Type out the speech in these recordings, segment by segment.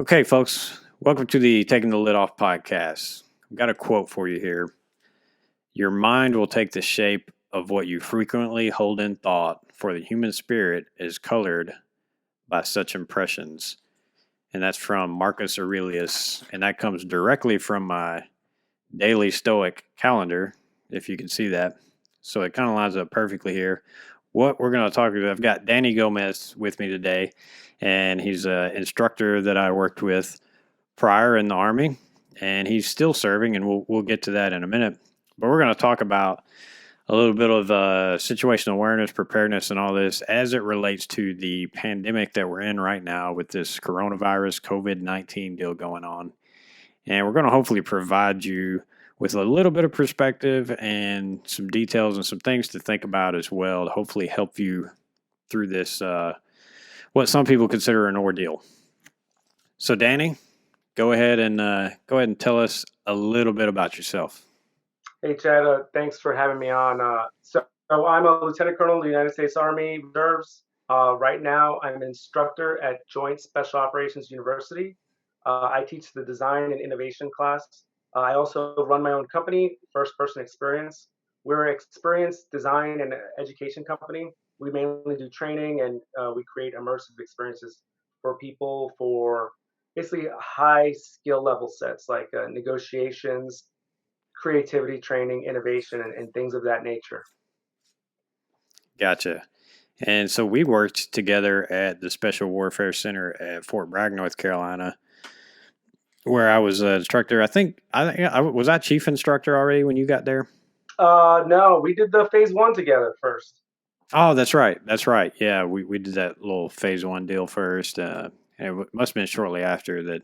Okay, folks, welcome to the Taking the Lid Off podcast. I've got a quote for you here. Your mind will take the shape of what you frequently hold in thought, for the human spirit is colored by such impressions. And that's from Marcus Aurelius. And that comes directly from my daily Stoic calendar, if you can see that. So it kind of lines up perfectly here. What we're going to talk about, I've got Danny Gomez with me today, and he's an instructor that I worked with prior in the Army, and he's still serving, and we'll get to that in a minute. But we're going to talk about a little bit of situational awareness, preparedness, and all this as it relates to the pandemic that we're in right now with this coronavirus COVID-19 deal going on. And we're going to hopefully provide you with a little bit of perspective and some details and some things to think about as well to hopefully help you through this, what some people consider an ordeal. So, Danny, go ahead and tell us a little bit about yourself. Hey, Chad, thanks for having me on. So I'm a Lieutenant Colonel in the United States Army Reserves. Right now, I'm an instructor at Joint Special Operations University. I teach the design and innovation class. I also run my own company, First Person Xperience. We're an experience design and education company. We mainly do training and we create immersive experiences for people for basically high skill level sets like negotiations, creativity training, innovation, and things of that nature. Gotcha. And so we worked together at the Special Warfare Center at Fort Bragg, North Carolina, where I was an instructor. I was I chief instructor already when you got there. No, we did the phase one together first. Oh, that's right. That's right. Yeah, we did that little phase one deal first. And it must have been shortly after that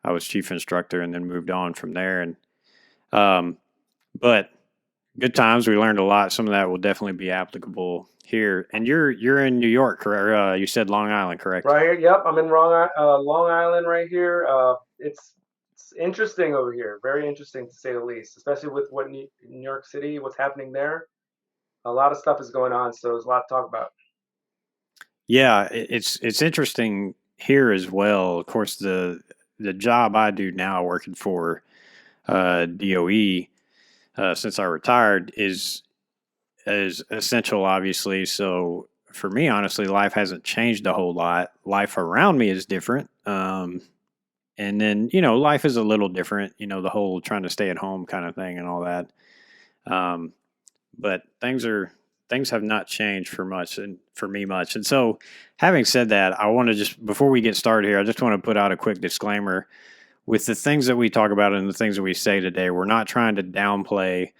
I was chief instructor, and then moved on from there. And um, but good times. We learned a lot. Some of that will definitely be applicable here. And you're in New York, correct? You said Long Island, correct? Right here. Yep, I'm in Long Island right here. It's interesting over here. Very interesting to say the least, especially with New York City, what's happening there. A lot of stuff is going on, so there's a lot to talk about. Yeah, it's interesting here as well. Of course, the job I do now, working for DOE, since I retired, is essential, obviously. So for me, honestly, life hasn't changed a whole lot. Life around me is different. And then, life is a little different, the whole trying to stay at home kind of thing and all that. Um, but things have not changed for much and for me much. And so, having said that, I want to just, before we get started here, I just want to put out a quick disclaimer with the things that we talk about and the things that we say today. We're not trying to downplay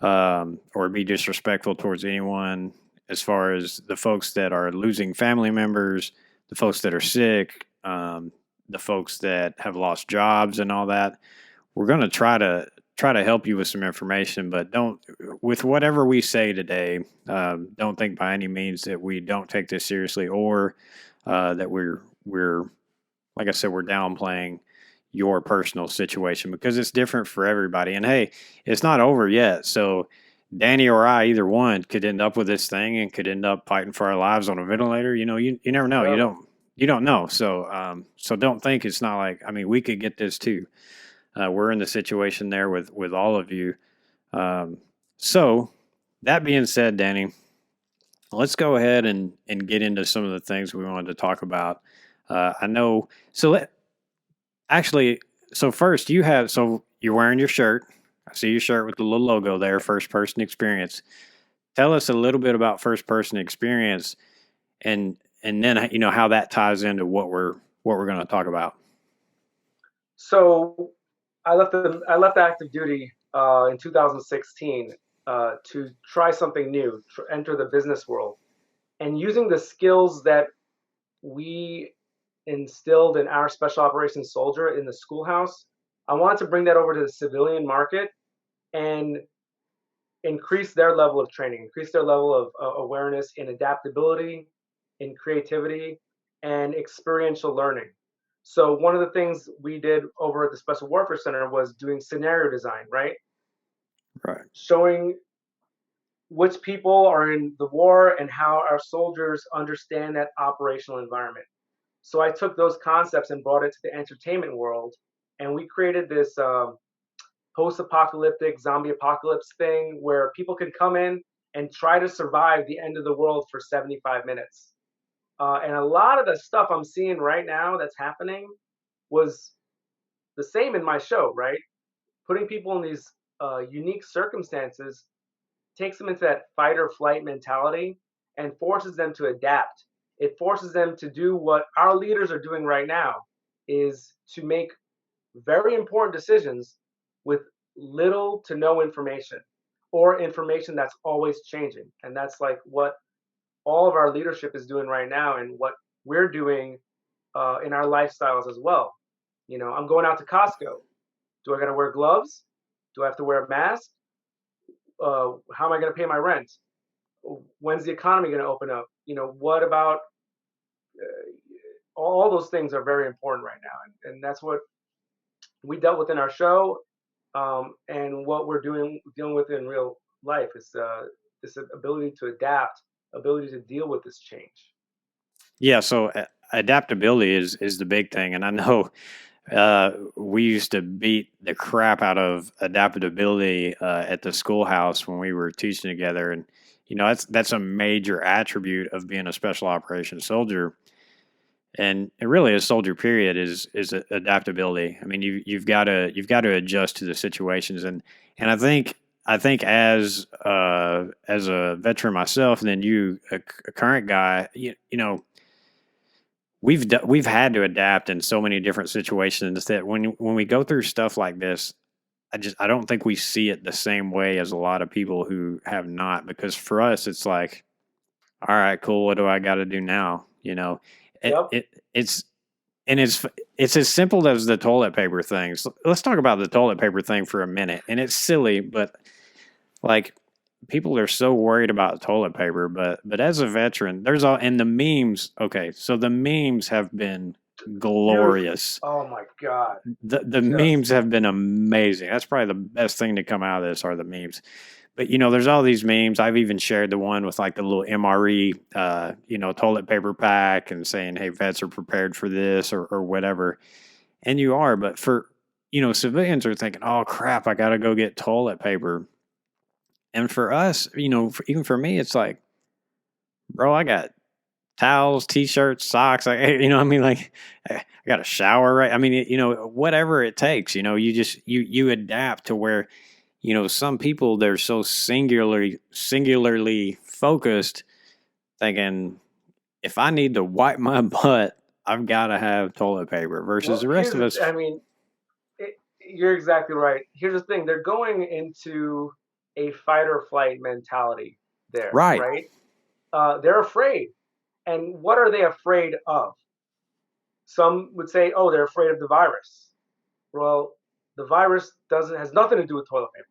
or be disrespectful towards anyone, as far as the folks that are losing family members, the folks that are sick, the folks that have lost jobs and all that. We're going to try to help you with some information, but don't, with whatever we say today, don't think by any means that we don't take this seriously, or that we're like I said, we're downplaying your personal situation, because it's different for everybody. And hey, it's not over yet. So Danny or I, either one, could end up with this thing and could end up fighting for our lives on a ventilator. You never know. Yep. You don't know. So don't think it's not like, I mean, we could get this too. We're in the situation there with all of you. So that being said, Danny, let's go ahead and get into some of the things we wanted to talk about. I know. Actually, so first so you're wearing your shirt. I see your shirt with the little logo there, First Person Experience. Tell us a little bit about First Person Experience, and then how that ties into what we're going to talk about. So I left active duty in 2016 to try something new, enter the business world, and using the skills that we instilled in our special operations soldier in the schoolhouse. I wanted to bring that over to the civilian market and increase their level of training, increase their level of awareness in adaptability, in creativity, and experiential learning. So one of the things we did over at the Special Warfare Center was doing scenario design, right? Right. Showing which people are in the war and how our soldiers understand that operational environment. So I took those concepts and brought it to the entertainment world, and we created this post-apocalyptic zombie apocalypse thing where people can come in and try to survive the end of the world for 75 minutes. And a lot of the stuff I'm seeing right now that's happening was the same in my show, right? Putting people in these unique circumstances takes them into that fight or flight mentality and forces them to adapt. It forces them to do what our leaders are doing right now, is to make very important decisions with little to no information, or information that's always changing. And that's like what all of our leadership is doing right now, and what we're doing in our lifestyles as well. I'm going out to Costco. Do I got to wear gloves? Do I have to wear a mask? How am I going to pay my rent? When's the economy going to open up? What about all those things are very important right now, and that's what we dealt with in our show, and what we're dealing with in real life is this ability to adapt, ability to deal with this change. Yeah, so adaptability is the big thing, and I know we used to beat the crap out of adaptability at the schoolhouse when we were teaching together, and that's a major attribute of being a special operations soldier, and it really a soldier period is adaptability. I mean, you've got to adjust to the situations, and I think as a veteran myself, and then you a current guy, we've had to adapt in so many different situations that when we go through stuff like this, I don't think we see it the same way as a lot of people who have not, because for us it's like, all right, cool, what do I got to do now? It, Yep. it it's and it's as simple as the toilet paper thing. So let's talk about the toilet paper thing for a minute. And it's silly, but like, people are so worried about toilet paper, but as a veteran, there's all and the memes. Okay, so the memes have been Beautiful. glorious. Oh my God. The Just memes have been amazing. That's probably the best thing to come out of this are the memes. But there's all these memes. I've even shared the one with like the little MRE, toilet paper pack, and saying, "Hey, vets are prepared for this," or whatever. And you are, but for civilians are thinking, "Oh crap, I got to go get toilet paper." And for us, even for me, it's like, bro, I got towels, t-shirts, socks. I mean, like, I got a shower, right? I mean, whatever it takes. You just you adapt to where some people, they're so singularly focused, thinking, if I need to wipe my butt, I've got to have toilet paper. Versus well, the rest of us, I mean, you're exactly right. Here's the thing: they're going into a fight or flight mentality there, right? right? They're afraid, and what are they afraid of? Some would say, "Oh, they're afraid of the virus." Well, the virus doesn't has nothing to do with toilet paper.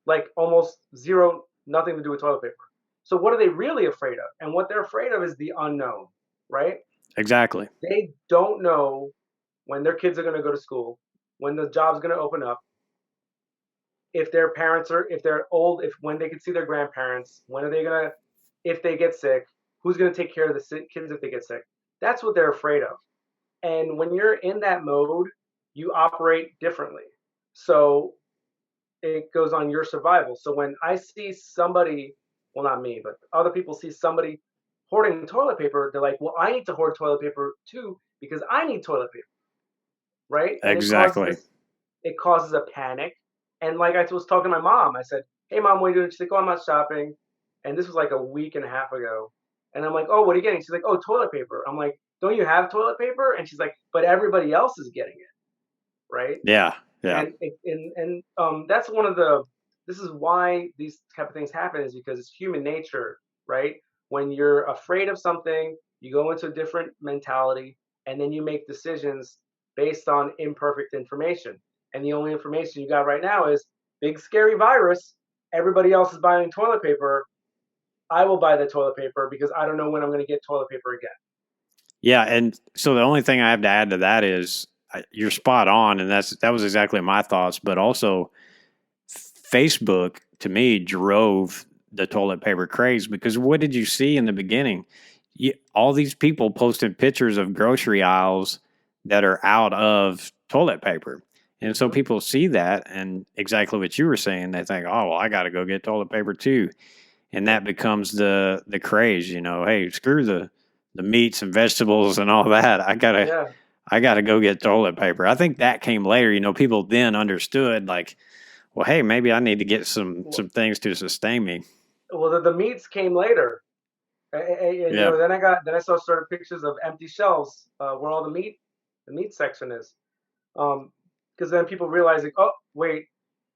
Like almost zero, nothing to do with toilet paper. So what are they really afraid of? And what they're afraid of is the unknown, right? Exactly. They don't know when their kids are going to go to school, when the job's going to open up, if their parents are, if they're old, if when they can see their grandparents, when are they going to, if they get sick, who's going to take care of the kids if they get sick? That's what they're afraid of. And when you're in that mode, you operate differently. So it goes on your survival. So when I see somebody, well, not me, but other people see somebody hoarding toilet paper, they're like, well, I need to hoard toilet paper too because I need toilet paper, right? And Exactly. it causes a panic. And like I was talking to my mom, I said, "Hey, mom, what are you doing?" She's like, "Oh, I'm not shopping." And this was like a week and a half ago. And I'm like, "Oh, what are you getting?" She's like, "Oh, toilet paper." I'm like, "Don't you have toilet paper?" And she's like, "But everybody else is getting it, right?" Yeah. Yeah. And that's one of the this is why these type of things happen, is because it's human nature, right? When you're afraid of something, you go into a different mentality, and then you make decisions based on imperfect information, and the only information you got right now is big scary virus. Everybody else is buying toilet paper. I will buy the toilet paper because I don't know when I'm going to get toilet paper again. Yeah, and so the only thing I have to add to that is, you're spot on, and that was exactly my thoughts. But also, Facebook to me drove the toilet paper craze, because what did you see in the beginning? all these people posting pictures of grocery aisles that are out of toilet paper. And so Hmm. people see that, and exactly what you were saying, they think, "Oh, well, I got to go get toilet paper too," and Yeah. that becomes the craze. Hey, screw the meats and vegetables and all that. Yeah. I gotta go get toilet paper. I think that came later. People then understood, like, well, hey, maybe I need to get Well, some things to sustain me. the meats came later. And Yeah, then I saw certain pictures of empty shelves where all the meat section is. Because then people realize, like, oh wait,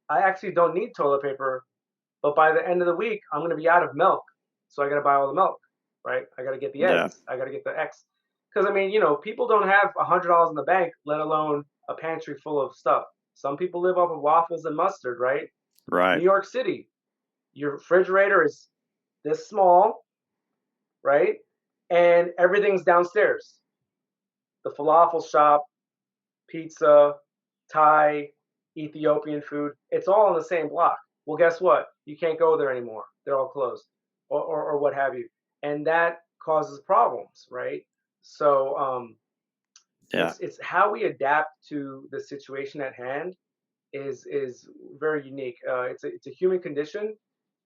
I actually don't need toilet paper, but by the end of the week, I'm going to be out of milk, so I got to buy all the milk, right? I got to get the yeah, eggs, I got to get the X, because I mean, people don't have $100 in the bank, let alone a pantry full of stuff. Some people live off of waffles and mustard, right? New right. York City, your refrigerator is this small, right? And everything's downstairs. The falafel shop, pizza, Thai, Ethiopian food, it's all on the same block. Well, guess what? You can't go there anymore. They're all closed, or what have you. And that causes problems, right? So Yeah. it's how we adapt to the situation at hand is very unique. It's a human condition,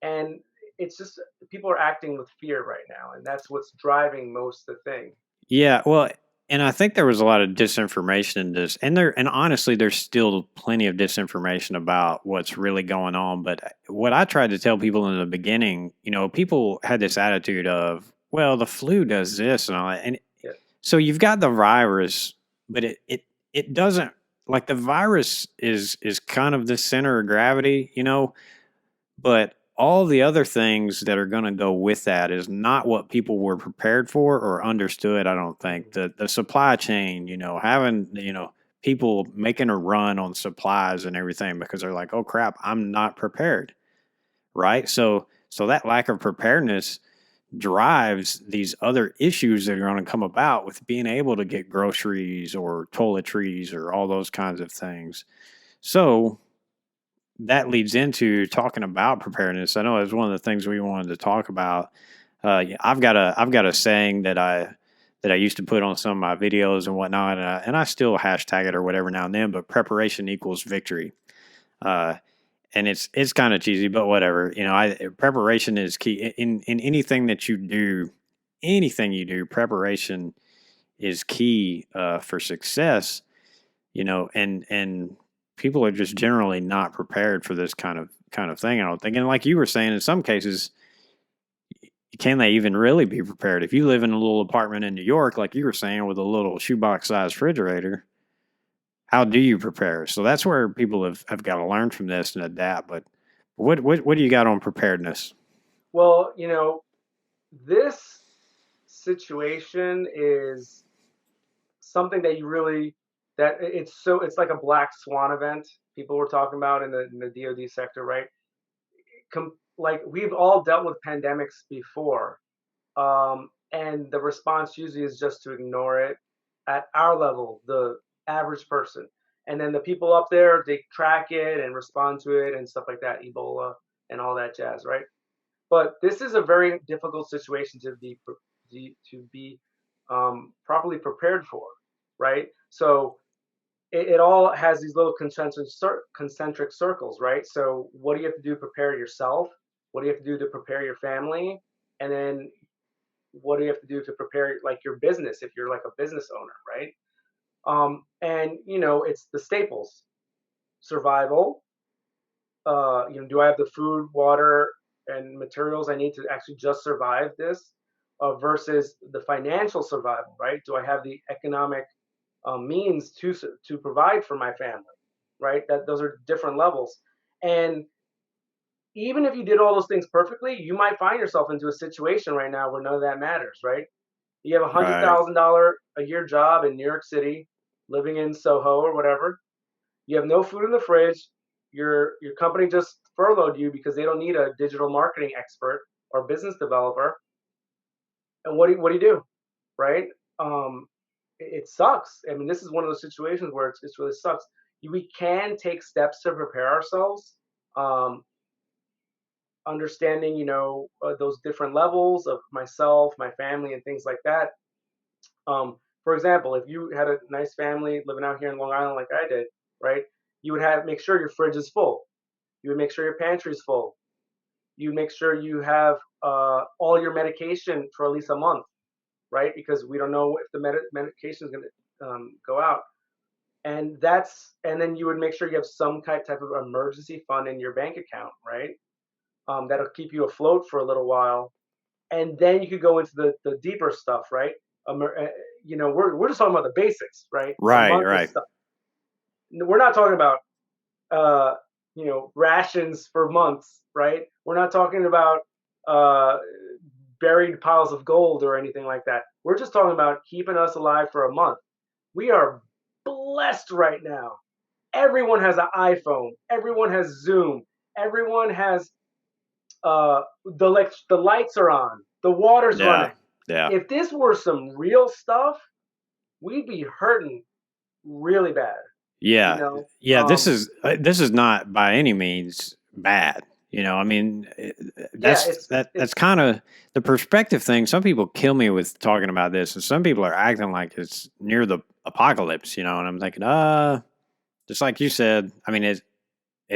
and it's just people are acting with fear right now, and that's what's driving most of the thing. Yeah, well, and I think there was a lot of disinformation in this, and honestly, there's still plenty of disinformation about what's really going on. But what I tried to tell people in the beginning, people had this attitude of, well, the flu does this and all that, and Yeah. so you've got the virus, but it doesn't, like, the virus is kind of the center of gravity, but all the other things that are going to go with that is not what people were prepared for or understood. I don't think Mhm. the supply chain, having people making a run on supplies and everything because they're like, oh crap, I'm not prepared, right? So that lack of preparedness drives these other issues that are going to come about with being able to get groceries or toiletries or all those kinds of things. So that leads into talking about preparedness. I know it was one of the things we wanted to talk about. Yeah, I've got a saying that I used to put on some of my videos and whatnot, and I still hashtag it or whatever now and then. But preparation equals victory, uh, and it's kind of cheesy, but whatever. Preparation is key in anything that you do. Anything you do, preparation is key for success. And people are just generally not prepared for this kind of thing. I don't think, and like you were saying, in some cases, can they even really be prepared? If you live in a little apartment in New York, like you were saying, with a little shoebox sized refrigerator, how do you prepare? So that's where people have got to learn from this and adapt. But what do you got on preparedness? Well, this situation is something that you really that it's like a black swan event people were talking about in the DoD sector, right? Like we've all dealt with pandemics before, and the response usually is just to ignore it at our level, the average person, and then the people up there they track it and respond to it and stuff like that, Ebola and all that jazz, right? But this is a very difficult situation to be properly prepared for, right? So it all has these little concentric circles, right? So what do you have to do to prepare yourself? What do you have to do to prepare your family? And then what do you have to do to prepare like your business if you're like a business owner, right? And it's the staples: survival, do I have the food, water, and materials I need to actually just survive this, versus the financial survival, right? Do I have the economic means to provide for my family, right? That those are different levels, and even if you did all those things perfectly, you might find yourself into a situation right now where none of that matters, right? You have a hundred Right. thousand dollar a year job in New York City, living in Soho or whatever. You have no food in the fridge. Your company just furloughed you because they don't need a digital marketing expert or business developer. And what do, right? Um, it sucks. I mean, this is one of those situations where it's really sucks. We can take steps to prepare ourselves. Um, understanding, those different levels of myself, my family, and things like that. For example, if you had a nice family living out here in Long Island like I did, right? You would have make sure your fridge is full. You would make sure your pantry is full. You make sure you have all your medication for at least a month, right? Because we don't know if the medication is going to go out. And then you would make sure you have some type of emergency fund in your bank account, right? That'll keep you afloat for a little while, and then you could go into the deeper stuff, right? We're just talking about the basics, right? A Right, month of right. stuff. We're not talking about uh, rations for months, right? We're not talking about uh, buried piles of gold or anything like that. We're just talking about keeping us alive for a month. We are blessed right now. Everyone has an iPhone. Everyone has Zoom. Everyone has the lights are on. The water's Yeah, running. yeah. If this were some real stuff, we'd be hurting really bad. You Yeah, know. yeah. This is not by any means bad. I mean, Yeah. that's It's kind of the perspective thing. Some people kill me with talking about this, and some people are acting like it's near the apocalypse. And I'm thinking, just like you said. I mean, it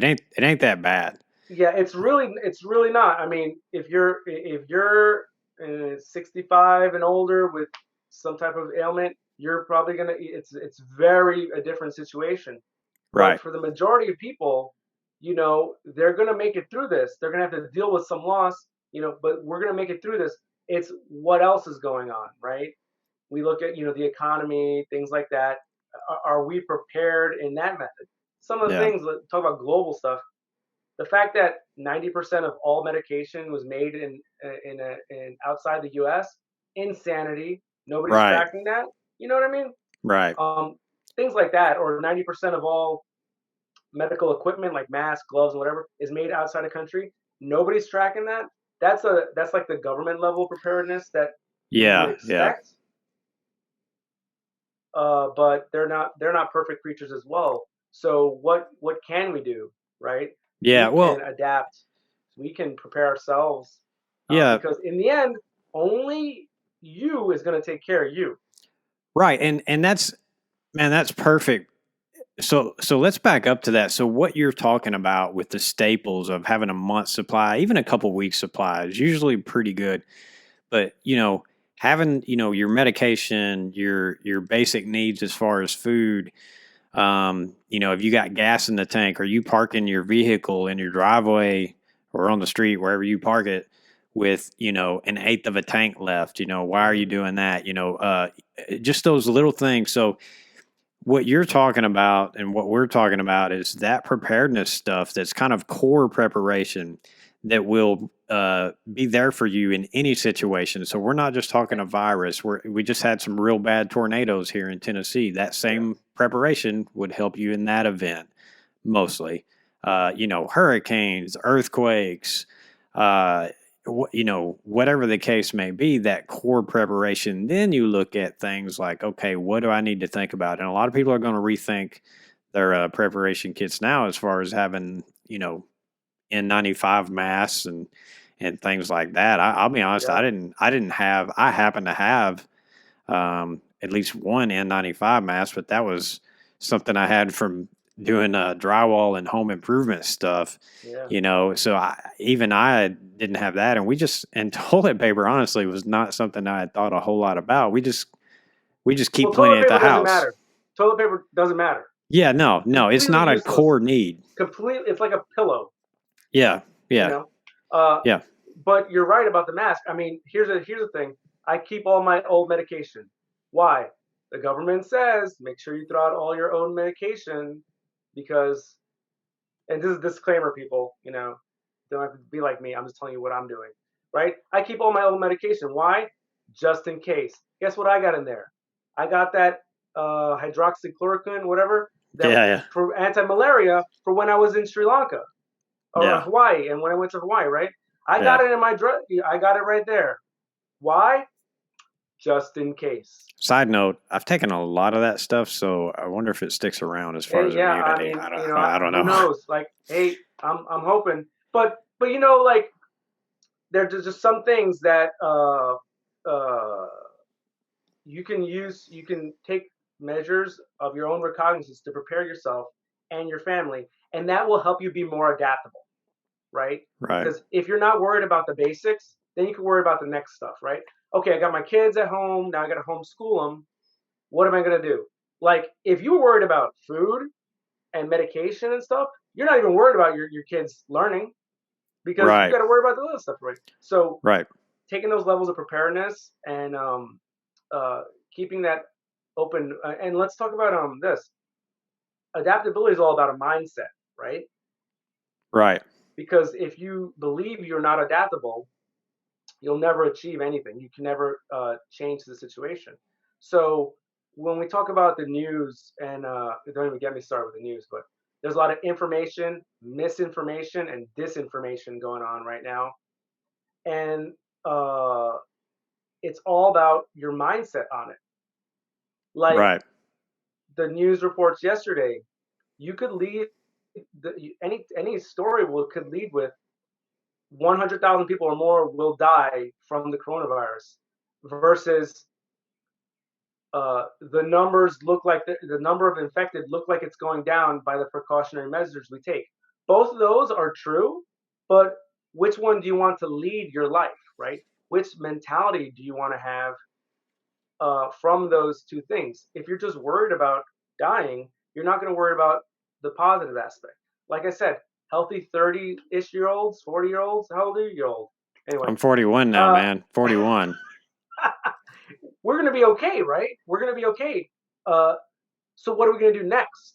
ain't that bad. yeah. It's really not. I mean, if you're 65 and older with some type of ailment, you're probably gonna. It's very a different situation. But Right. for the majority of people, they're going to make it through this. They're going to have to deal with some loss, but we're going to make it through this. It's what else is going on, right? We look at, the economy, things like that. Are we prepared in that method? Some of the Yeah. things, talk about global stuff. The fact that 90% of all medication was made in outside the US, insanity. Nobody's Right. tracking that. You know what I mean? Right. Um, Things like that, or 90% of all medical equipment like masks, gloves, and whatever is made outside the country. Nobody's tracking that. That's like the government level preparedness that we would Yeah. Yeah. expect. But they're not perfect creatures as well. So what can we do, right? Yeah. We can Well. adapt. We can prepare ourselves, Yeah. because in the end, only you is going to take care of you. Right. And that's man. That's perfect. So let's back up to that. So what you're talking about with the staples of having a month supply, even a couple weeks supply is usually pretty good. But having your medication, your basic needs as far as food. If you got gas in the tank, or you parking your vehicle in your driveway or on the street wherever you park it with an eighth of a tank left. Why are you Hmm. doing that? Just those little things. So what you're talking about and what we're talking about is that preparedness stuff that's kind of core preparation that will be there for you in any situation. So we're not just talking Yeah, a virus. We just had some real bad tornadoes here in Tennessee. That yeah, same preparation would help you in that event mostly. Hurricanes, earthquakes, uh, whatever the case may be, that core preparation. Then you look at things like, okay, what do I need to think about? And a lot of people are going to rethink their preparation kits now, as far as having, N95 masks and things like that. I'll be honest, yeah, I happen to have at least one N95 mask, but that was something I had from doing drywall and home improvement stuff. yeah. So I didn't have that, and toilet paper honestly was not something I had thought a whole lot about. We just keep Well, plenty toilet at the paper doesn't house. matter. Toilet paper doesn't matter. Yeah, no, it's Completely not a useless. core need. Completely, it's like a pillow. Yeah, you yeah, know. Uh, yeah, but you're right about the mask. I mean, here's the thing. I keep all my old medication. Why? The government says make sure you throw out all your own medication because, and this is a disclaimer, people. Don't have to be like me. I'm just telling you what I'm doing. Right? I keep all my old medication. Why? Just in case. Guess what I got in there? I got that hydroxychloroquine, whatever, that yeah, yeah, for anti-malaria for when I was in Sri Lanka or yeah, Hawaii, and when I went to Hawaii, right? I got yeah. it in my drug. I got it right there. Why? Just in case. Side note: I've taken a lot of that stuff, so I wonder if it sticks around as far Hey, as yeah. I immunity. mean, I don't who know. knows? Like, hey, I'm hoping, but like there's just some things that uh, you can use. You can take measures of your own recognizance to prepare yourself and your family, and that will help you be more adaptable, right? Right. Because if you're not worried about the basics, then you can worry about the next stuff, right? Okay, I got my kids at home. Now I got to homeschool them. What am I going to do? Like, if you were worried about food and medication and stuff, you're not even worried about your kids learning because you Right. got to worry about the other stuff, right? So, Right. taking those levels of preparedness and uh, keeping that open. And let's talk about this. Adaptability is all about a mindset, right? Right. Because if you believe you're not adaptable, you'll never achieve anything. You can never change the situation. So when we talk about the news, and don't even get me started with the news, but there's a lot of information, misinformation, and disinformation going on right now, and uh, it's all about your mindset on it. Like Right. the news reports yesterday, you could lead any story will could lead with 100,000 people or more will die from the coronavirus versus the numbers look like the number of infected look like it's going down by the precautionary measures we take. Both of those are true, but which one do you want to lead your life, right? Which mentality do you want to have from those two things? If you're just worried about dying, you're not going to worry about the positive aspect. Like I said, healthy 30-ish year olds, 40-year olds, how old are you old? Anyway, I'm 41 now, uh, man. 41. we're going to be okay, right? We're going to be okay. Uh, so what are we going to do next,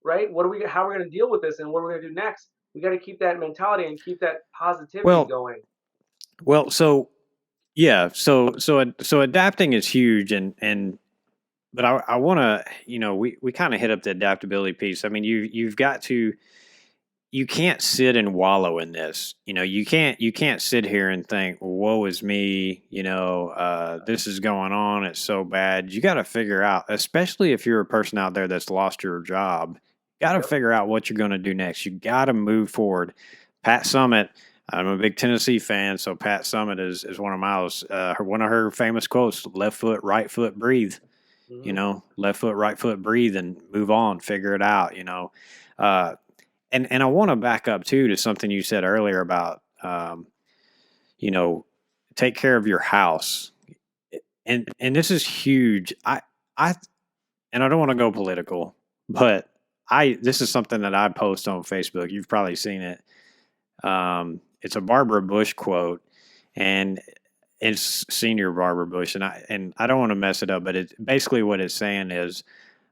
right? How are we going to deal with this, and what are we going to do next? We got to keep that mentality and keep that positivity Well, going. well, so yeah, so adapting is huge, and but I want to, we kind of hit up the adaptability piece. I mean, you've got to, you can't sit and wallow in this. You can't sit here and think, woe is me, this is going on, it's so bad. You got to figure out, especially if you're a person out there that's lost your job, got to Yep. figure out what you're going to do next. You got to move forward. Pat Summitt, I'm a big Tennessee fan, so Pat Summitt is one of one of her famous quotes: left foot, right foot, breathe. Mm-hmm. Left foot, right foot, breathe, and move on, figure it out. Uh, and I want to back up too to something you said earlier about, you know, take care of your house, and this is huge. I and I don't want to go political, but this is something that I post on Facebook. You've probably seen it. It's a Barbara Bush quote, and it's senior Barbara Bush, and I don't want to mess it up, but it basically what it's saying is,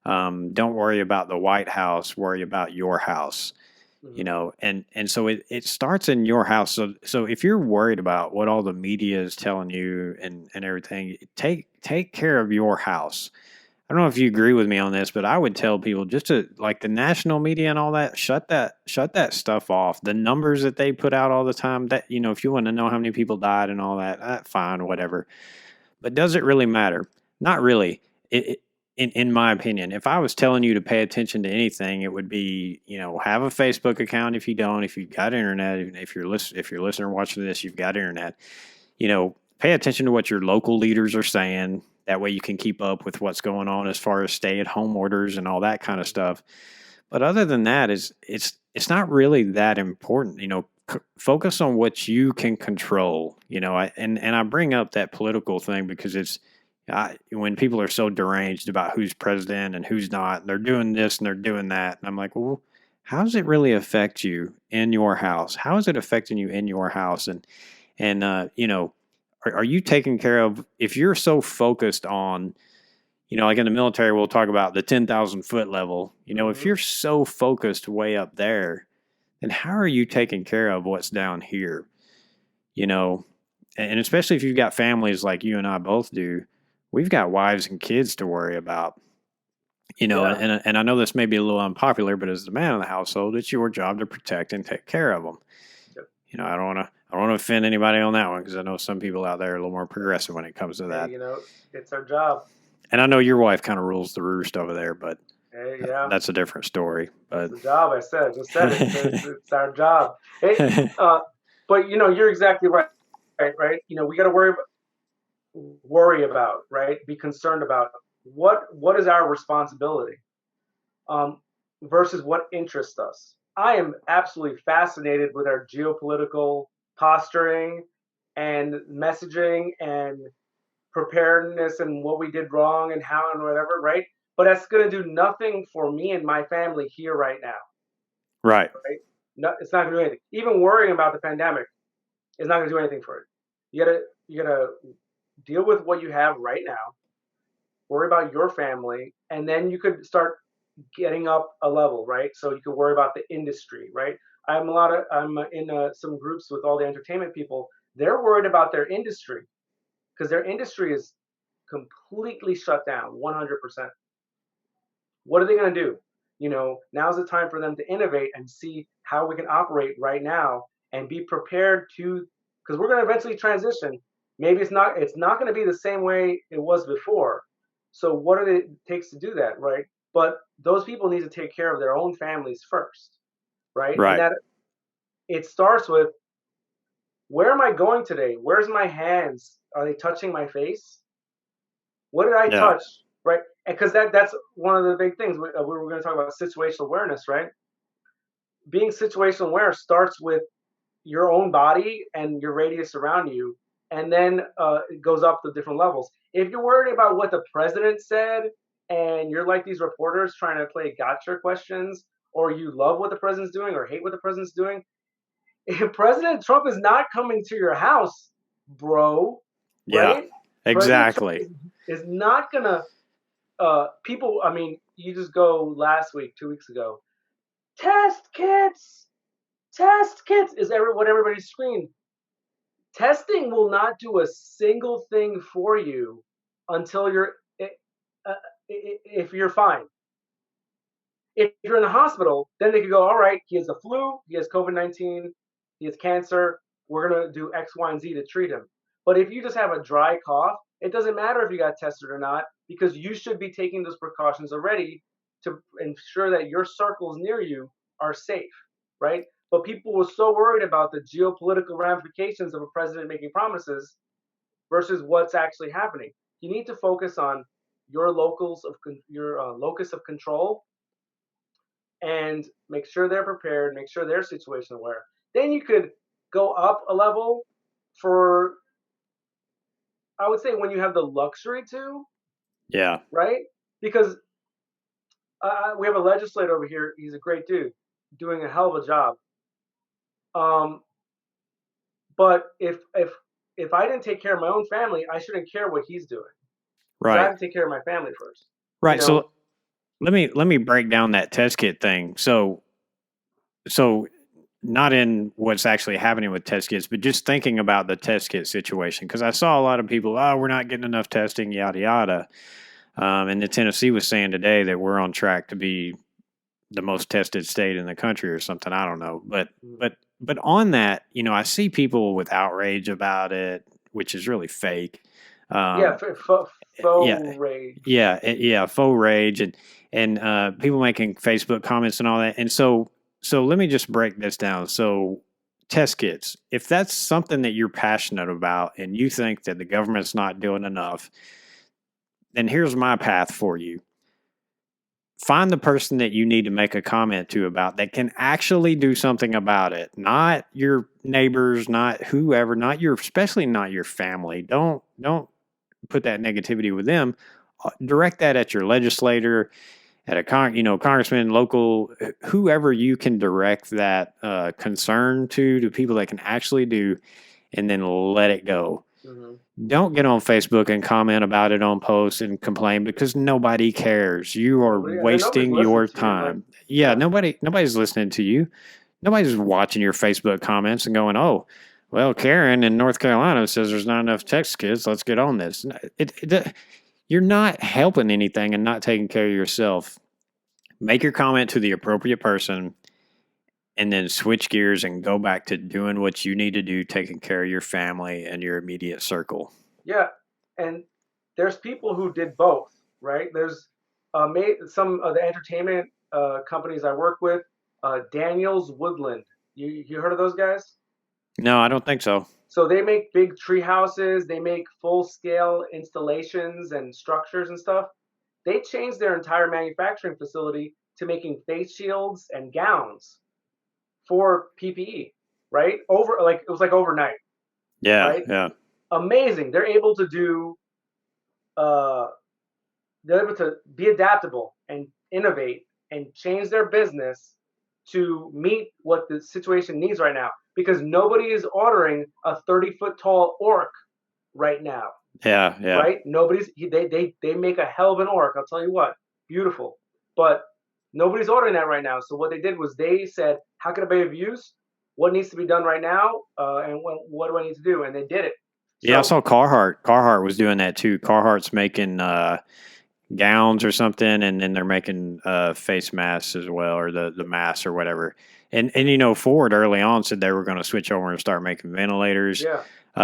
don't worry about the White House, worry about your house. Mm-hmm. And so it starts in your house. So if you're worried about what all the media is telling you and everything, take care of your house. I don't know if you agree with me on this, but I would tell people just to, like, the national media and all that, shut that stuff off. The numbers that they put out all the time, that, if you want to know how many people died and all that, fine, whatever. But does it really matter? Not really. In my opinion, if I was telling you to pay attention to anything, it would be, have a Facebook account. If you don't, if you've got internet, if you're listening or watching this, you've got internet, pay attention to what your local leaders are saying. That way you can keep up with what's going on as far as stay-at-home orders and all that kind of stuff. But other than that, it's not really that important. Focus on what you can control. And I bring up that political thing because when people are so deranged about who's president and who's not, and they're doing this and they're doing that, and I'm like, well, how does it really affect you in your house? How is it affecting you in your house? And are you taking care of, if you're so focused on, like in the military, we'll talk about the 10,000 foot level. If Mm-hmm. you're so focused way up there, then how are you taking care of what's down here? You know, and especially if you've got families like you and I both do, we've got wives and kids to worry about. Yeah. And I know this may be a little unpopular, but as the man of the household, it's your job to protect and take care of them. Yep. I don't want to offend anybody on that one because I know some people out there are a little more progressive when it comes to Hey, that. it's our job. And I know your wife kind of rules the roost over there, but Hey, yeah, that's a different story. it's But the job. I just said it. It's our job. Hey, uh, but you're exactly right. right? We got to worry about, right? Be concerned about what is our responsibility, um, versus what interests us. I am absolutely fascinated with our geopolitical posturing and messaging and preparedness and what we did wrong and how and whatever, right? But that's going to do nothing for me and my family here right now, Right. right? No, it's not going to do anything. Even worrying about the pandemic is not going to do anything for it. You gotta deal with what you have right now. Worry about your family, and then you could start getting up a level, right? So you could worry about the industry, right? I'm in some groups with all the entertainment people. They're worried about their industry because their industry is completely shut down, 100%. What are they going to do? Now's the time for them to innovate and see how we can operate right now and be prepared to, because we're going to eventually transition. Maybe it's not going to be the same way it was before. So what it takes to do that, right? But those people need to take care of their own families first, right? And Right. that it starts with, where am I going today? Where's my hands? Are they touching my face? What did I Yeah. touch? Right? And because that's one of the big things we were going to talk about, situational awareness, right? Being situational aware starts with your own body and your radius around you, and then it goes up to different levels. If you're worried about what the president said, and you're like these reporters trying to play gotcha questions, or you love what the president's doing or hate what the president's doing, if President Trump is not coming to your house, bro, Yeah. right? President Trump Exactly. is not gonna. People, I mean, you just go last week, 2 weeks ago. Test kits, test kits is what everybody's screamed. Testing will not do a single thing for you until uh, if you're fine. If you're in the hospital, then they could go, all right, he has the flu, he has COVID-19, he has cancer. We're going to do X, Y, and Z to treat him. But if you just have a dry cough, it doesn't matter if you got tested or not, because you should be taking those precautions already to ensure that your circles near you are safe, right? But people were so worried about the geopolitical ramifications of a president making promises versus what's actually happening. You need to focus on your locus of control, and make sure they're prepared, make sure they're situation aware. Then you could go up a level for, I would say, when you have the luxury to, Yeah. right? Because we have a legislator over here. He's a great dude, doing a hell of a job. Um, but if I didn't take care of my own family, I shouldn't care what he's doing because I Right. have to take care of my family first. You Right. know? So let me break down that test kit thing. So not in what's actually happening with test kits, but just thinking about the test kit situation. Because I saw a lot of people, oh, we're not getting enough testing, yada yada. And the Tennessee was saying today that we're on track to be the most tested state in the country or something. I don't know, but Mm. but but on that, I see people with outrage about it, which is really fake. Yeah, Um, yeah, faux rage. yeah, faux rage and people making Facebook comments and all that. And so let me just break this down. So test kits, if that's something that you're passionate about and you think that the government's not doing enough, then here's my path for you. Find the person that you need to make a comment to about that can actually do something about it. Not your neighbors, not whoever, especially not your family. Don't put that negativity with them. Direct that at your legislator, at a congressman, local, whoever you can direct that concern to people that can actually do, and then let it go. Hmm. Don't get on Facebook and comment about it on posts and complain because nobody cares. You are Nobody, and then nobody's wasting listening your to you. Like, time. Yeah, yeah. nobody's listening to you. Nobody's watching your Facebook comments and going, "Oh, well, Karen in North Carolina says there's not enough text kids. Let's get on this." You're not helping anything and not taking care of yourself. Make your comment to the appropriate person and then switch gears and go back to doing what you need to do, taking care of your family and your immediate circle. Yeah, and there's people who did both, right? There's some of the entertainment companies I work with, Daniels Woodland. You heard of those guys? No, I don't think so. So they make big tree houses, they make full scale installations and structures and stuff. They changed their entire manufacturing facility to making face shields and gowns for PPE, right? Over like it was like overnight, Yeah, right? yeah, Amazing. Uh they're able to be adaptable and innovate and change their business to meet what the situation needs right now because nobody is ordering a 30-foot tall orc right now, yeah, yeah. right? Nobody's they make a hell of an orc, I'll tell you what. Beautiful. But nobody's ordering that right now. So what they did was they said, how can I be of use? What needs to be done right now? And what do I need to do? And they did it. Yeah, I So saw Carhartt. Carhartt was doing that too. Carhartt's making gowns or something, and then they're making face masks as well, or the masks or whatever. And you know, Ford early on said they were going to switch over and start making ventilators. yeah,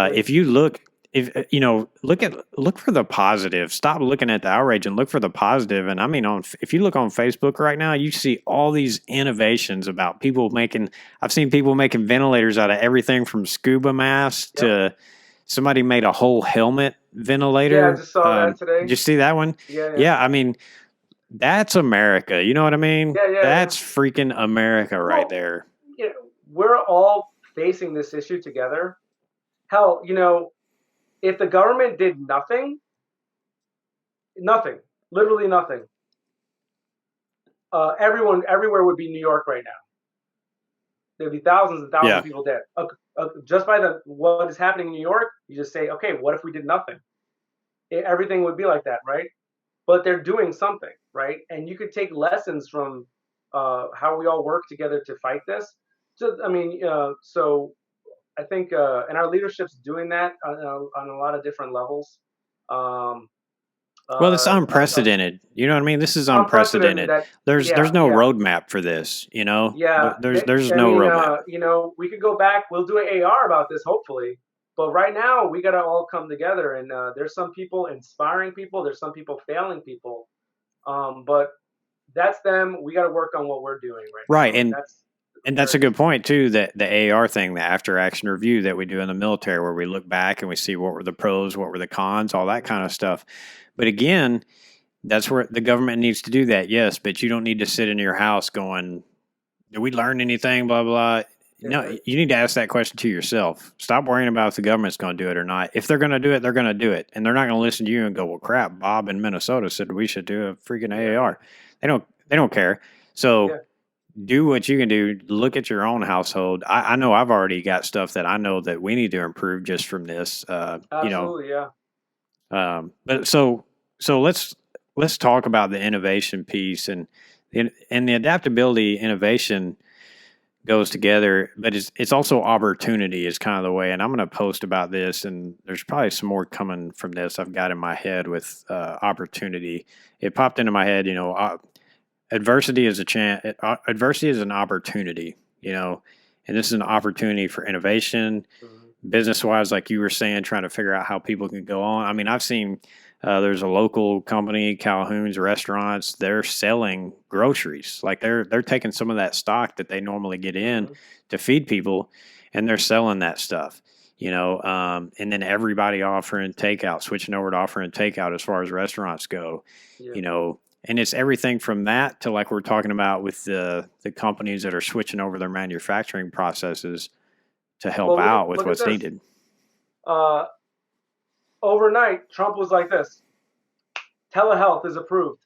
If great. you look, if you know, look for the positive. Stop looking at the outrage and look for the positive. And I mean, on if you look on Facebook right now, you see all these innovations about people making. I've seen people making ventilators out of everything from scuba masks Yep. to somebody made a whole helmet Yeah, I ventilator. just saw that Did today. you see that one? Yeah, yeah. Yeah, I mean, that's America. You know what I mean? Yeah, yeah, yeah. That's freaking America right Well, there. you know, we're all facing this issue together. Hell, if the government did nothing, nothing, literally nothing, everyone everywhere would be New York right now. There'd be thousands and thousands of Yeah. people dead. Just by the what is happening in New York, you just say, okay, what if we did nothing? Everything would be like that, right? But they're doing something, right? And you could take lessons from how we all work together to fight this. So, I mean, so I think, and our leadership's doing that on a lot of different levels. Um, Well, it's I unprecedented. You know what I mean? This is unprecedented unprecedented. that, There's yeah, no yeah, roadmap for this. You know, yeah. there's I no mean, roadmap. we could go back. We'll do an AR about this, hopefully. But right now, we got to all come together. And there's some people inspiring people. There's some people failing people. But that's them. We got to work on what we're doing right Right, now, and that's and that's a very good true. point too. That the AR thing, the after action review that we do in the military, where we look back and we see what were the pros, what were the cons, all that kind Hmm. of stuff. But again, that's where the government needs to do that. Yes, but you don't need to sit in your house going, "Did we learn anything?" Blah blah. No, you need to ask that question to yourself. Stop worrying about if the government's going to do it or not. If they're going to do it, they're going to do it, and they're not going to listen to you and go, "Well, crap, Bob in Minnesota said we should do a freaking Yeah, AAR." They don't care. So yeah, do what you can do. Look at your own household. I know I've already got stuff that I know that we need to improve just from this. absolutely, yeah. But so let's talk about the innovation piece and the adaptability innovation goes together, but it's also opportunity is kind of the way. And I'm going to post about this, and there's probably some more coming from this. I've got in my head with opportunity. It popped into my head, adversity is a chance. Adversity is an opportunity, and this is an opportunity for innovation, Hmm. business wise, like you were saying, trying to figure out how people can go on. I mean, I've seen there's a local company, Calhoun's Restaurants. They're selling groceries. Like they're taking some of that stock that they normally get in Hmm. to feed people, and they're selling that stuff. And then everybody offering takeout, switching over to offering takeout as far as restaurants go. Yeah. You know, and it's everything from that to like we're talking about with the companies that are switching over their manufacturing processes to help Well, out with look at what's this. needed. Uh, Overnight, Trump was like this: telehealth is approved.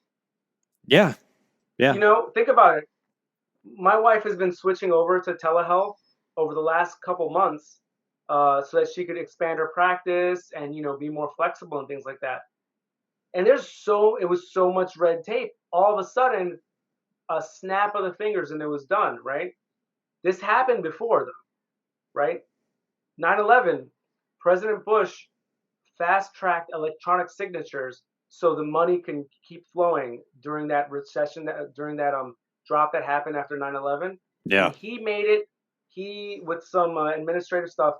Yeah, yeah, Think about it. My wife has been switching over to telehealth over the last couple months, so that she could expand her practice and be more flexible and things like that. And it was so much red tape. All of a sudden, a snap of the fingers and it was done, right? This happened before though, right? 9/11, President Bush fast-tracked electronic signatures so the money can keep flowing during that recession, during that drop that happened after 9/11. And yeah. he made it. He, with some administrative stuff,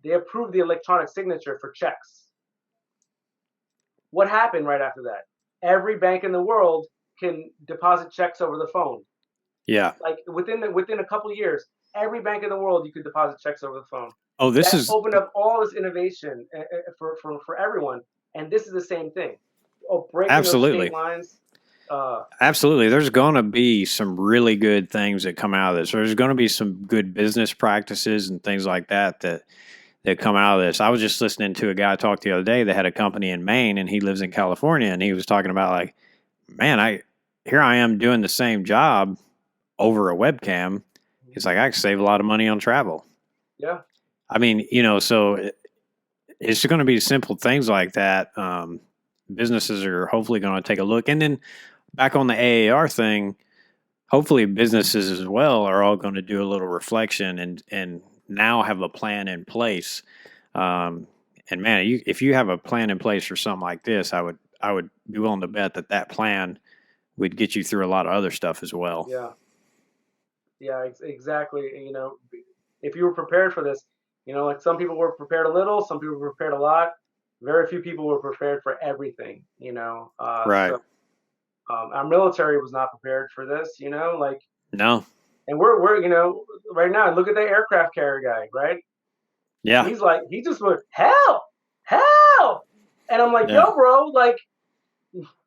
they approved the electronic signature for checks. What happened right after that? Every bank in the world can deposit checks over the phone. Yeah. Like within a couple of years. every bank in the world, you could deposit checks over the phone. Oh, this That is opened up all this innovation for everyone. And this is the same thing. Oh, breaking those state absolutely. lines. Uh, Absolutely. There's going to be some really good things that come out of this. There's going to be some good business practices and things like that come out of this. I was just listening to a guy talk the other day that had a company in Maine and he lives in California, and he was talking about like, man, here I am doing the same job over a webcam. It's like I could save a lot of money on travel. yeah, I mean, so it's going to be simple things like that. Businesses are hopefully going to take a look. And then back on the AAR thing, hopefully businesses as well are all going to do a little reflection and now have a plan in place. Um, and man, if you have a plan in place for something like this, I would be willing to bet that plan would get you through a lot of other stuff as well. yeah, yeah, exactly. If you were prepared for this, like some people were prepared a little, some people were prepared a lot. Very few people were prepared for everything. Right. So our military was not prepared for this. Like, No. and we're right now. Look at the aircraft carrier guy, right? Yeah. He's like, he just went hell, hell, and I'm like, Yeah. yo, bro, like,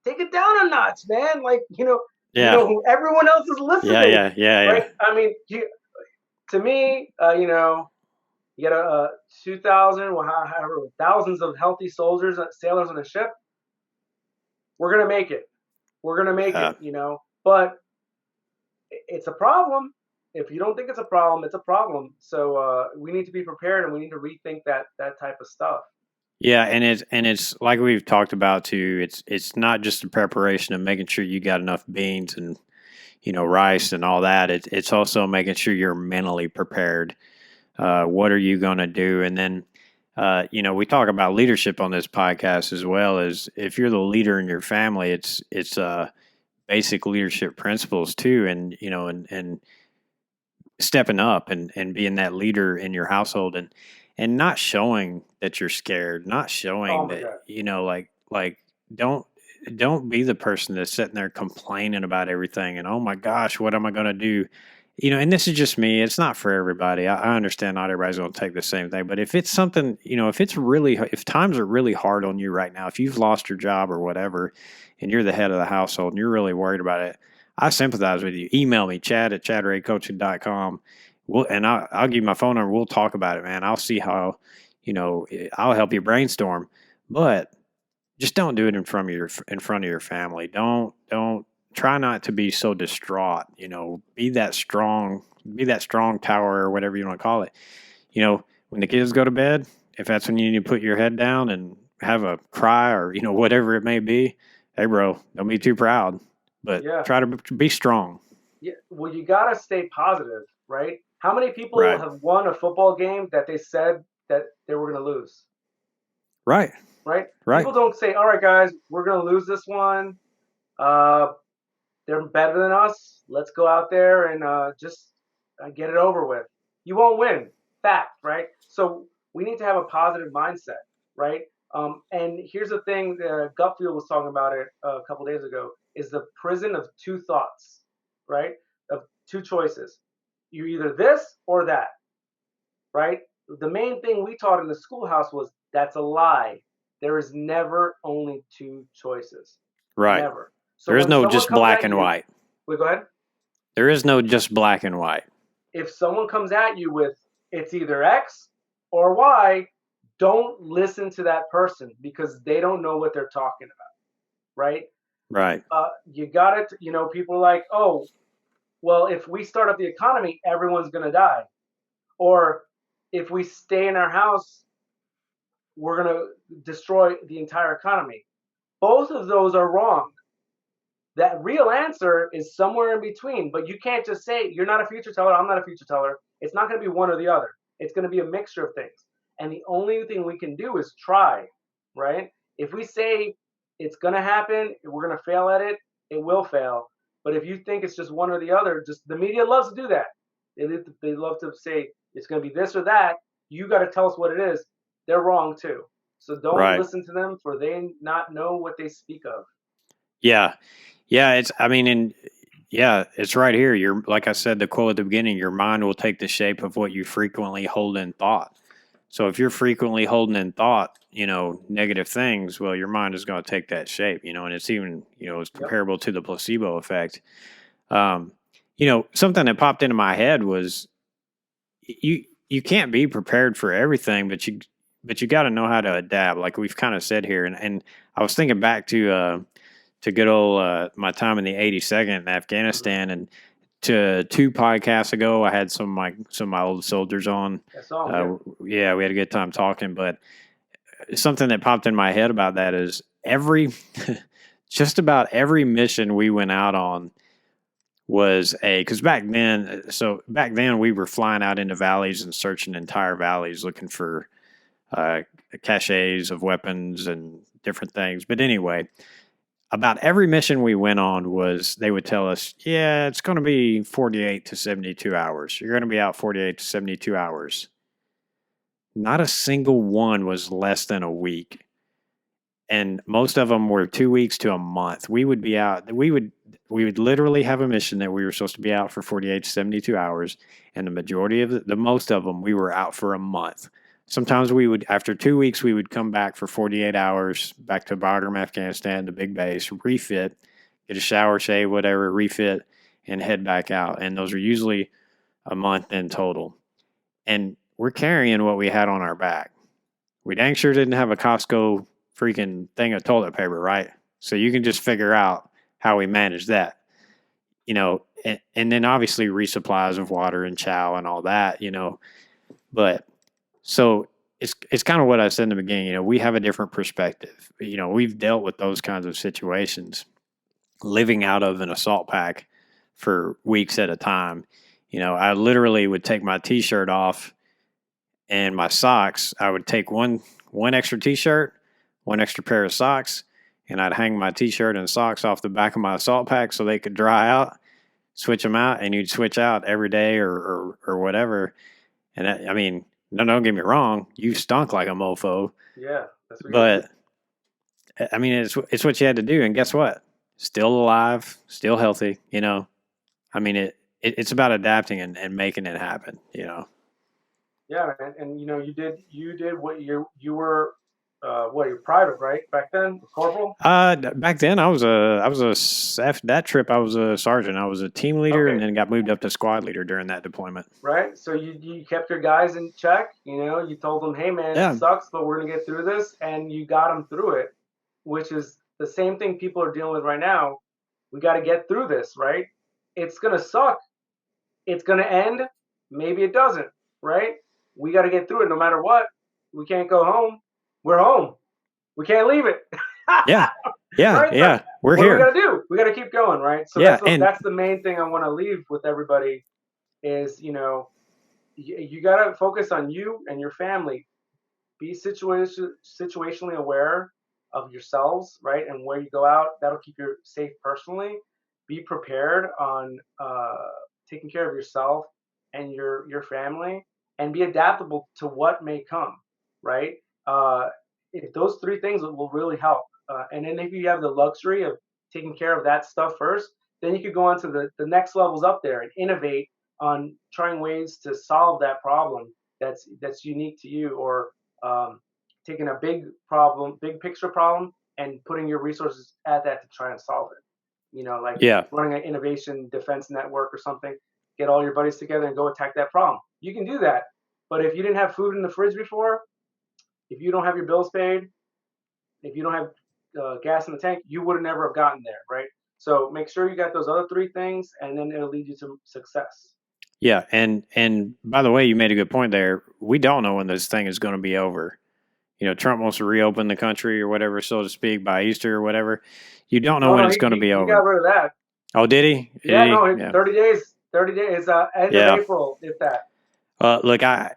take it down a notch, man. Like, Yeah. who everyone else is Yeah. listening, Yeah. Yeah. right? Yeah. I mean, to me, you got 2,000, well, however, thousands of healthy soldiers, sailors on a ship. We're gonna make it. We're gonna make Yeah. it. But it's a problem. If you don't think it's a problem, it's a problem. So we need to be prepared, and we need to rethink that type of stuff. Yeah, and it's like we've talked about too. It's not just the preparation of making sure you got enough beans and rice and all that. It's also making sure you're mentally prepared. What are you going to do? And then we talk about leadership on this podcast as well. As if you're the leader in your family, it's basic leadership principles too, and and stepping up and being that leader in your household and not showing that you're scared, not Oh showing my that god. like don't don't be the person that's sitting there complaining about everything and oh my gosh, what am I going to do? And this is just me. It's not for everybody. I understand not everybody's going to take the same thing, but if it's something, if times are really hard on you right now, if you've lost your job or whatever, and you're the head of the household and you're really worried about it, I sympathize with you. Email me, chad@chadraycoaching.com. I'll give you my phone number. We'll talk about it, man. I'll see how, I'll help you brainstorm, but just don't do it in front of your family. Don't try not to be so distraught. Be that strong tower or whatever you want to call it. When the kids go to bed, if that's when you need to put your head down and have a cry or whatever it may be, hey bro, don't be too proud, but Yeah. try to be strong. Yeah. Well, you gotta stay positive, right? How many people Right. have won a football game that they said that they were gonna lose? Right. Right? Right. People don't say, "All right, guys, we're gonna lose this one. Uh, they're better than us. Let's go out there and just get it over with." You won't win. Fact, right? So we need to have a positive mindset, right? And here's the thing: Gutfield was talking about it a couple days ago. Is the prison of two thoughts, right? Of two choices. You're either this or that, right? The main thing we taught in the schoolhouse was that's a lie. There is never only two choices. Right. Never. So There is when no someone just comes black at and you, white. wait, go ahead. There is no just black and white. If someone comes at you with it's either X or Y, don't listen to that person because they don't know what they're talking about, right? Right. You got it. People are like, oh, well, if we start up the economy, everyone's going to die. Or if we stay in our house, we're going to destroy the entire economy. Both of those are wrong. That real answer is somewhere in between, but you can't just say, you're not a future teller, I'm not a future teller. It's not going to be one or the other. It's going to be a mixture of things. And the only thing we can do is try, right? If we say it's going to happen, we're going to fail at it, it will fail. But if you think it's just one or the other, just the media loves to do that. They love to say it's going to be this or that. You got to tell us what it is. They're wrong too. So don't Right. listen to them, for they not know what they speak of. Yeah. Yeah. I mean, and Yeah, it's right here. Like I said, the quote at the beginning, your mind will take the shape of what you frequently hold in thought. So if you're frequently holding in thought, negative things, well, your mind is going to take that shape, and it's even, it's Yep. comparable to the placebo effect. Um, something that popped into my head was you can't be prepared for everything, but you got to know how to adapt, like we've kind of said here. And I was thinking back to good old my time in the 82nd in Hmm. Afghanistan, and to two podcasts ago, I had some of my old soldiers on. That's all. Yeah. Yeah, we had a good time talking. But something that popped in my head about that is just about every mission we went out on was because back then we were flying out into valleys and searching entire valleys looking for uh, caches of weapons and different things. But anyway, about every mission we went on was they would tell us, yeah, it's going to be 48 to 72 hours. You're going to be out 48 to 72 hours. Not a single one was less than a week. And most of them were 2 weeks to a month. We would be out. We would literally have a mission that we were supposed to be out for 48 to 72 hours, and the majority of the most of them we were out for a month. Sometimes we would, after 2 weeks, we would come back for 48 hours back to Bagram, Afghanistan, the big base, refit, get a shower, shave, whatever, refit, and head back out. And those are usually a month in total. And we're carrying what we had on our back. We dang sure didn't have a Costco freaking thing of toilet paper, right? So you can just figure out how we managed that, and then obviously resupplies of water and chow and all that, But so it's kind of what I said in the beginning. We have a different perspective. We've dealt with those kinds of situations, living out of an assault pack for weeks at a time. I literally would take my T-shirt off and my socks. I would take one extra T-shirt, one extra pair of socks, and I'd hang my T-shirt and socks off the back of my assault pack so they could dry out. Switch them out, and you'd switch out every day or whatever. And I mean, no, don't get me wrong, you stunk like a mofo, Yeah. That's what you gotta do. but I mean, it's what you had to do. And guess what? Still alive, still healthy. I mean, it's about adapting and making it happen. Yeah, man. And you did what you were what you're private, right? Back then, corporal. Back then after that trip I was a sergeant. I was a team leader and Okay. then got moved up to squad leader during that deployment. Right. So you kept your guys in check. You told them, hey man, it Yeah, sucks, but we're gonna get through this, and you got them through it, which is the same thing people are dealing with right now. We got to get through this, right? It's gonna suck. It's gonna end. Maybe it doesn't, right? We got to get through it no matter what. We can't go home. We're home. We can't leave it. yeah, yeah, Right? So yeah. We're what do we here. got to do? We got to keep going, right? So Yeah, that's the, and that's the main thing I want to leave with everybody is you got to focus on you and your family. Be situationally aware of yourselves, right, and where you go out. That'll keep you safe personally. Be prepared on taking care of yourself and your family, and be adaptable to what may come. Right. If those three things will really help, and then if you have the luxury of taking care of that stuff first, then you could go on to the next levels up there and innovate on trying ways to solve that problem that's unique to you, or um, taking a big picture problem, and putting your resources at that to try and solve it. Like yeah, running an innovation defense network or something. Get all your buddies together and go attack that problem. You can do that. But if you didn't have food in the fridge before, if you don't have your bills paid, if you don't have gas in the tank, you would have never have gotten there, right? So make sure you got those other three things, and then it'll lead you to success. yeah. And by the way, you made a good point there. We don't know when this thing is going to be over. Trump wants to reopen the country or whatever, so to speak, by Easter or whatever. You don't know No, when no, it's he, going to he, be he got over. rid of that. Oh, did he? Yeah, Did he? no, Yeah, 30 days. 30 days, end of yeah. April, if that. Look, I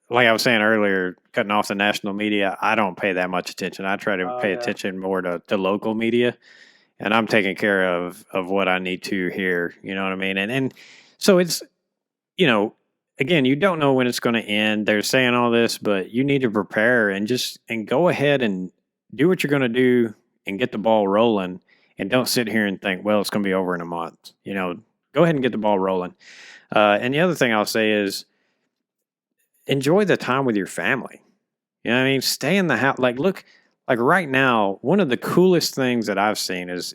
like I was saying earlier, cutting off the national media. I don't pay that much attention. I try to Oh, pay yeah. attention more to local media, and I'm taking care of what I need to here. You know what I mean? And so it's you know again, you don't know when it's going to end. They're saying all this, but you need to prepare and go ahead and do what you're going to do and get the ball rolling. and don't sit here and think, well, it's going to be over in a month. Go ahead and get the ball rolling. And the other thing I'll say is enjoy the time with your family. You know what I mean? Stay in the house. Like, look, like right now, one of the coolest things that I've seen is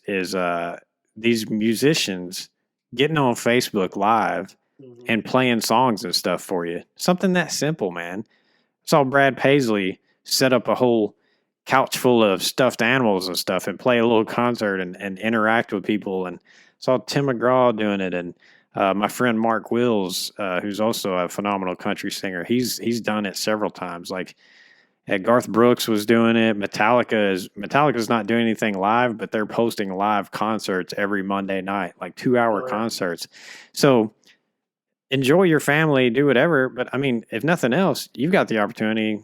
these musicians getting on Facebook Live Hmm. and playing songs and stuff for you. Something that simple, man. I saw Brad Paisley set up a whole couch full of stuffed animals and stuff and play a little concert and interact with people. And saw Tim McGraw doing it. And my friend Mark Wills, who's also a phenomenal country singer, he's done it several times. Like Garth Brooks was doing it. Metallica's not doing anything live, but they're posting live concerts every Monday night, like 2 hour Oh yeah. concerts. So enjoy your family, do whatever. But I mean, if nothing else, you've got the opportunity.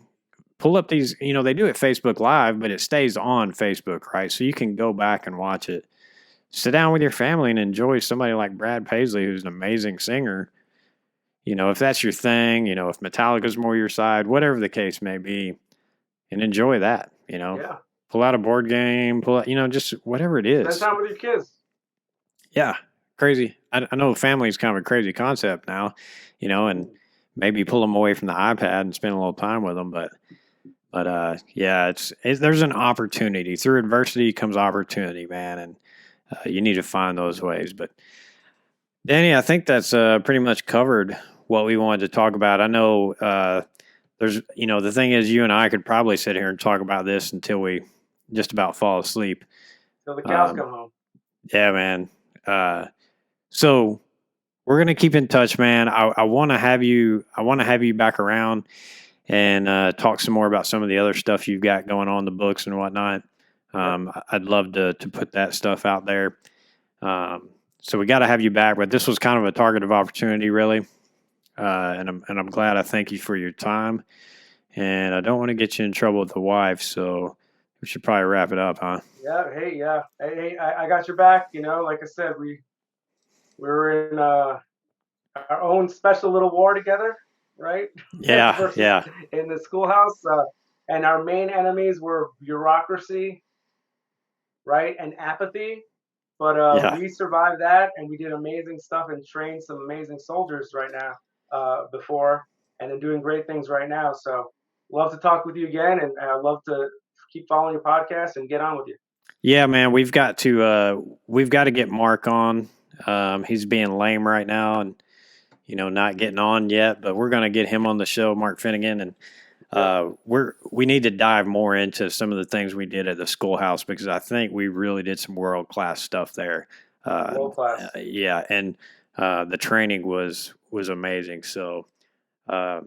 Pull up these, they do it Facebook Live, but it stays on Facebook, right? So you can go back and watch it. Sit down with your family and enjoy somebody like Brad Paisley, who's an amazing singer. If that's your thing, if Metallica's more your side, whatever the case may be, and enjoy that. Yeah. Pull out a board game, pull out, just whatever it Spend is. time with your kids. Yeah, crazy. I know family is kind of a crazy concept now, and maybe pull them away from the iPad and spend a little time with them. But yeah, there's an opportunity. Through adversity comes opportunity, man, and you need to find those ways. But Danny, I think that's pretty much covered what we wanted to talk about. I know the thing is, you and I could probably sit here and talk about this until we just about fall asleep. Till the cows Um, come home. yeah, man. So we're gonna keep in touch, man. I want to have you. I want to have you back around and talk some more about some of the other stuff you've got going on, the books and whatnot. I'd love to put that stuff out there. So we got to have you back, but this was kind of a targeted opportunity, really. And I'm glad. I thank you for your time, and I don't want to get you in trouble with the wife, so we should probably wrap it up, huh? Yeah. Hey. Yeah. Hey. I got your back. Like I said, we were in our own special little war together, right? Yeah, Versus yeah, in the schoolhouse, and our main enemies were bureaucracy, right, and apathy. But yeah. we survived that, and we did amazing stuff and trained some amazing soldiers right now, before, and they're doing great things right now. So, love to talk with you again, and I love to keep following your podcast and get on with you. Yeah, man, we've got to get Mark on. He's being lame right now and not getting on yet, but we're gonna get him on the show, Mark Finnegan, and Yep, we need to dive more into some of the things we did at the schoolhouse because I think we really did some world class stuff there. Uh, world class. yeah, and the training was amazing. Uh,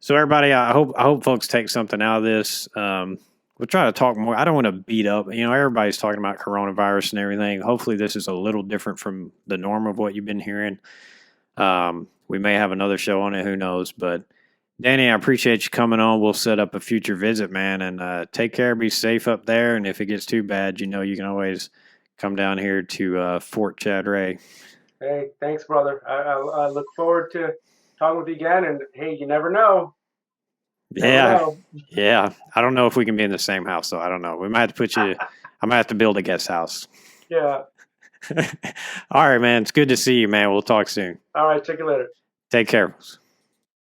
so everybody, I hope folks take something out of this. We'll try to talk more. I don't want to beat up. Everybody's talking about coronavirus and everything. Hopefully, this is a little different from the norm of what you've been hearing. We may have another show on it. Who knows? But Danny, I appreciate you coming on. We'll set up a future visit, man, and take care. Be safe up there. And if it gets too bad, you can always come down here to Fort Chad Ray. Hey, thanks, brother. I look forward to talking with you again. And hey, you never know. Never Yeah, know. yeah. I don't know if we can be in the same house, though. I don't know. We might have to put you. I might have to build a guest house. Yeah. All right, man. It's good to see you, man. We'll talk soon. All right. Check you later. Take care.